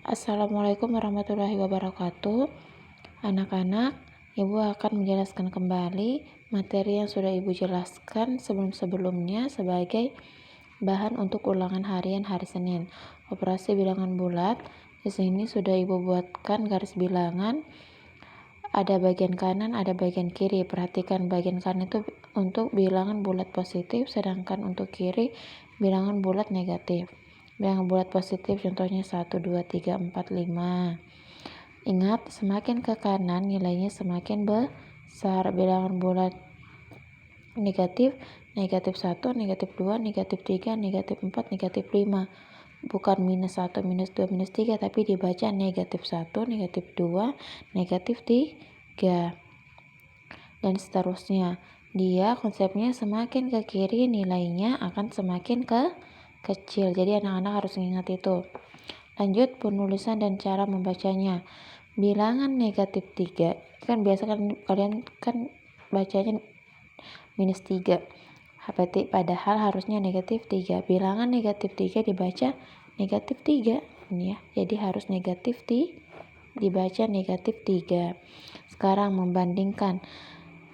Assalamualaikum warahmatullahi wabarakatuh. Anak-anak, Ibu akan menjelaskan kembali materi yang sudah Ibu jelaskan sebelum-sebelumnya sebagai bahan untuk ulangan harian hari Senin. Operasi bilangan bulat. Di sini sudah Ibu buatkan garis bilangan. Ada bagian kanan, ada bagian kiri. Perhatikan bagian kanan itu untuk bilangan bulat positif, sedangkan untuk kiri bilangan bulat negatif. Bilangan bulat positif contohnya 1, 2, 3, 4, 5. Ingat, semakin ke kanan nilainya semakin besar. Bilangan bulat negatif, negatif 1, negatif 2, negatif 3, negatif 4, negatif 5. Bukan minus 1, minus 2, minus 3, tapi dibaca negatif 1, negatif 2, negatif 3. Dan seterusnya. Dia konsepnya semakin ke kiri nilainya akan semakin kecil. Jadi anak-anak harus ingat itu. Lanjut penulisan dan cara membacanya. Bilangan negatif 3. Kan biasa kan kalian kan bacanya minus 3. Padahal harusnya negatif 3. Bilangan negatif 3 dibaca negatif 3. Ini ya. Jadi harus negatif dibaca negatif 3. Sekarang membandingkan.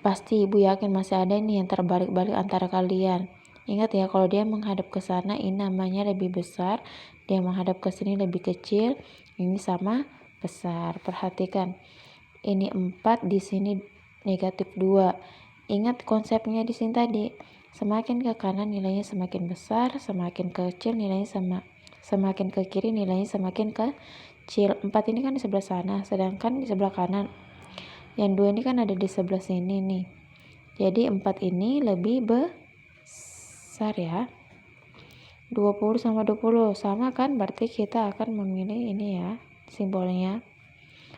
Pasti Ibu yakin masih ada nih yang terbalik-balik antara kalian. Ingat ya, kalau dia menghadap ke sana ini namanya lebih besar, dia menghadap ke sini lebih kecil, ini sama besar. Perhatikan. Ini 4, di sini negatif 2. Ingat konsepnya di sini tadi. Semakin ke kanan nilainya semakin besar, semakin kecil nilainya semakin ke kiri nilainya semakin kecil. 4 ini kan di sebelah sana, sedangkan di sebelah kanan. Yang 2 ini kan ada di sebelah sini nih. Jadi 4 ini lebih besar ya. 20 sama 20 sama kan, berarti kita akan memilih ini ya simbolnya.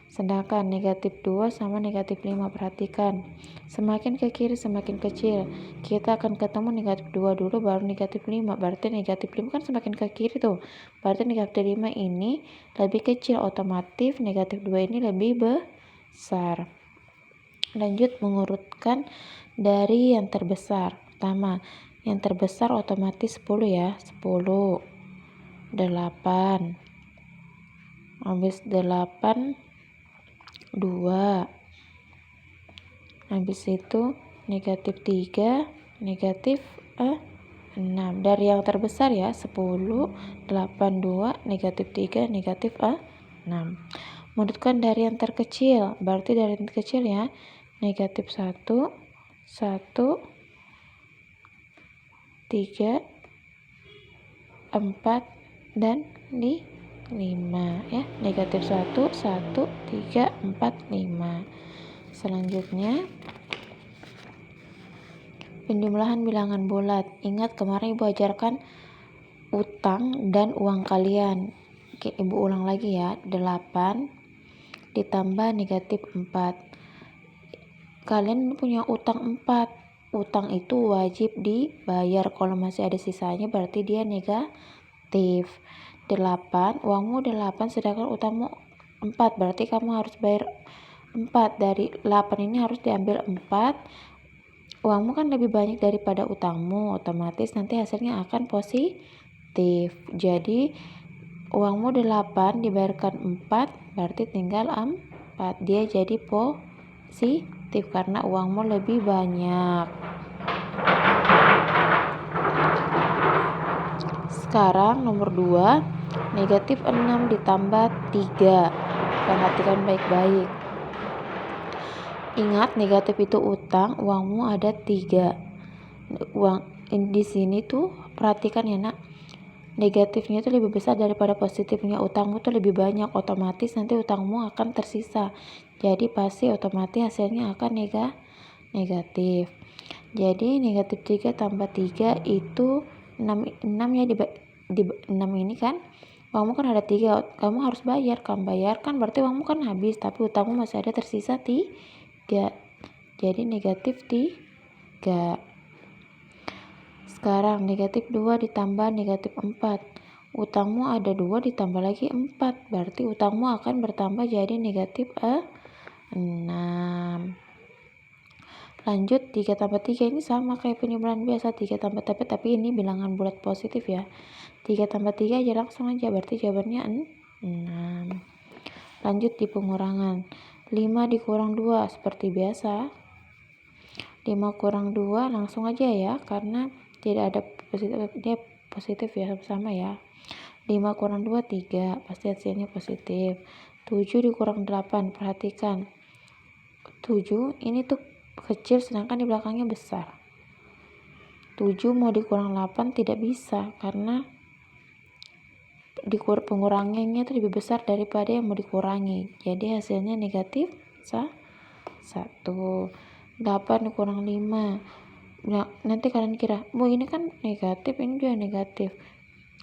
Sedangkan negatif 2 sama negatif 5, perhatikan. Semakin ke kiri semakin kecil. Kita akan ketemu negatif 2 dulu baru negatif 5. Berarti negatif 5 kan semakin ke kiri tuh. Berarti negatif 5 ini lebih kecil, otomatis negatif 2 ini lebih besar. Lanjut mengurutkan dari yang terbesar. Pertama, yang terbesar otomatis 10 ya. 10, 8. Habis 8, 2. Habis itu negatif 3, negatif 6. Dari yang terbesar ya, 10, 8, 2, negatif 3, negatif 6. Menurutkan dari yang terkecil, berarti dari yang terkecil ya, negatif 1, 1, 3, 4, dan 5 ya. Negatif 1, 1, 3, 4, 5. Selanjutnya penjumlahan bilangan bulat. Ingat kemarin Ibu ajarkan utang dan uang kalian. Oke, Ibu ulang lagi ya. 8 ditambah negatif 4. Kalian punya utang 4. Utang itu wajib dibayar. Kalau masih ada sisanya berarti dia negatif. 8, uangmu 8 sedangkan utangmu 4. Berarti kamu harus bayar 4. Dari 8 ini harus diambil 4. Uangmu kan lebih banyak daripada utangmu, otomatis nanti hasilnya akan positif. Jadi uangmu 8 dibayarkan 4, berarti tinggal 4. Dia jadi positif karena uangmu lebih banyak. Sekarang nomor 2, negatif 6 ditambah 3. Perhatikan baik-baik. Ingat negatif itu utang, uangmu ada 3. Uang di sini tuh perhatikan ya nak. Negatifnya itu lebih besar daripada positifnya. Utangmu tuh lebih banyak, otomatis nanti utangmu akan tersisa. Jadi pasti otomatis hasilnya akan negatif. Jadi negatif 3 tambah 3 itu 6 ya, di 6 ini kan uangmu kan ada 3, kamu harus bayar. Kamu bayarkan berarti uangmu kan habis, tapi utangmu masih ada tersisa 3. Jadi negatif 3. Sekarang negatif 2 ditambah negatif 4. Utangmu ada 2 ditambah lagi 4. Berarti utangmu akan bertambah jadi negatif 6. Lanjut 3 tambah 3 ini sama kayak penjumlahan biasa. 3 tambah 3, tapi ini bilangan bulat positif ya. 3 tambah 3 aja langsung aja, berarti jawabannya 6. Lanjut di pengurangan. 5 dikurang 2 seperti biasa. 5 kurang 2 langsung aja ya, karena tidak ada positif, dia positif ya, sama ya. 5 kurang 2 3, pasti hasilnya positif. 7 dikurang 8, perhatikan 7 ini tuh kecil sedangkan di belakangnya besar. 7 mau dikurang 8 tidak bisa, karena pengurangannya itu lebih besar daripada yang mau dikurangi, jadi hasilnya negatif 1. 8 dikurang 5. Nah, nanti kalian kira, Bu ini kan negatif, ini juga negatif,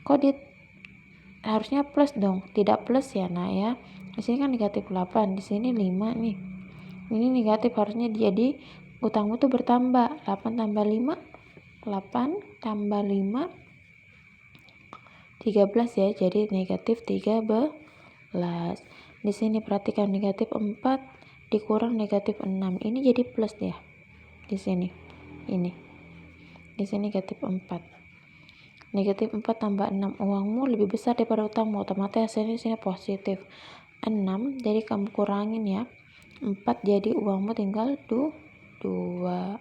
kok dia harusnya plus dong? Tidak plus ya. Nah ya, di sini kan negatif 8, di sini 5 nih, ini negatif, harusnya jadi utangmu tuh bertambah. 8 tambah 5 8 tambah 5 13 ya, jadi negatif 13. Di sini perhatikan negatif 4 dikurang negatif 6, ini jadi plus ya. Di sini ini, di sini negatif 4. Negatif 4 tambah 6, uangmu lebih besar daripada utangmu, otomatis hasilnya di sini positif 6, jadi kamu kurangin ya 4, jadi uangmu tinggal 2.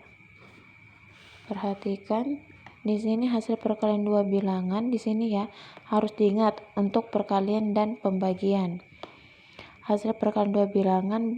Perhatikan di sini hasil perkalian dua bilangan di sini ya, harus diingat untuk perkalian dan pembagian. Hasil perkalian dua bilangan